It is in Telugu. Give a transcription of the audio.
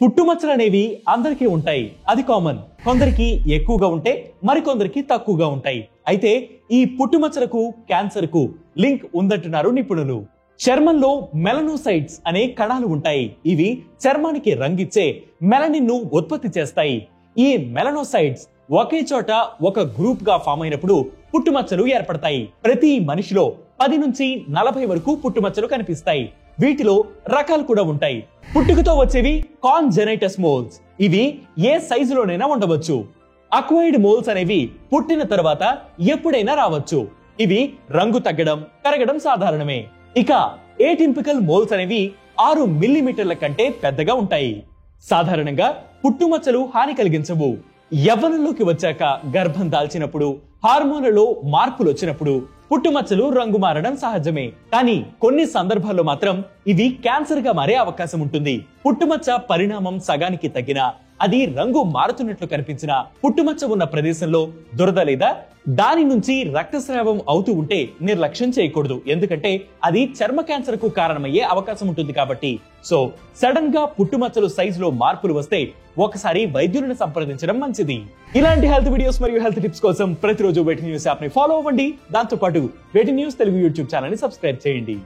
పుట్టుమచ్చలు అనేవి అందరికీ ఉంటాయి, అది కామన్. కొందరికి ఎక్కువగా ఉంటే మరికొందరికి తక్కువగా ఉంటాయి. అయితే ఈ పుట్టుమచ్చలకు క్యాన్సర్ కు లింక్ ఉందంటున్నారు నిపుణులు. చర్మంలో మెలనోసైట్స్ అనే కణాలు ఉంటాయి. ఇవి చర్మానికి రంగిచ్చే మెలనిన్ ను ఉత్పత్తి చేస్తాయి. ఈ మెలనోసైట్స్ ఒకే చోట ఒక గ్రూప్ గా ఫామ్ అయినప్పుడు పుట్టుమచ్చలు ఏర్పడతాయి. ప్రతి మనిషిలో 10 నుంచి 40 వరకు పుట్టుమచ్చలు కనిపిస్తాయి. వీటిలో రకాలు కూడా ఉంటాయి. పుట్టుకతో వచ్చేవి కాన్జెనైటస్ మోల్స్. ఇవి ఏ సైజులోనైనా ఉండవచ్చు. అక్వైర్డ్ మోల్స్ అనేవి పుట్టిన తర్వాత ఎప్పుడైనా రావచ్చు. ఇవి రంగు తగ్గడం, కరగడం సాధారణమే. ఇక ఏటింపికల్ మోల్స్ అనేవి 6 మిల్లీమీటర్ల కంటే పెద్దగా ఉంటాయి. సాధారణంగా పుట్టుమచ్చలు హాని కలిగించవు. యవ్వనంలోకి వచ్చాక, గర్భం దాల్చినప్పుడు, హార్మోన్లలో మార్పులు వచ్చినప్పుడు పుట్టుమచ్చలు రంగు మారడం సహజమే. కానీ కొన్ని సందర్భాల్లో మాత్రం ఇవి క్యాన్సర్ గా మారే అవకాశం ఉంటుంది. పుట్టుమచ్చ పరిణామం సగానికి తగ్గినా, అది రంగు మారుతున్నట్లు కనిపించినా, పుట్టుమచ్చ ఉన్న ప్రదేశంలో దురద లేదా దాని నుంచి రక్తస్రావం అవుతూ ఉంటే నిర్లక్ష్యం చేయకూడదు. ఎందుకంటే అది చర్మ క్యాన్సర్ కు కారణమయ్యే అవకాశం ఉంటుంది కాబట్టి. సో సడన్ గా పుట్టుమచ్చలు సైజులో మార్పులు వస్తే ఒకసారి వైద్యులను సంప్రదించడం మంచిది. ఇలాంటి హెల్త్ వీడియోస్ మరియు హెల్త్ టిప్స్ కోసం ప్రతిరోజు వెటి న్యూస్ యాప్ ని ఫాలో అవ్వండి. దాంతో పాటు వెటి న్యూస్ తెలుగు యూట్యూబ్ ఛానల్ ని సబ్స్క్రైబ్ చేయండి.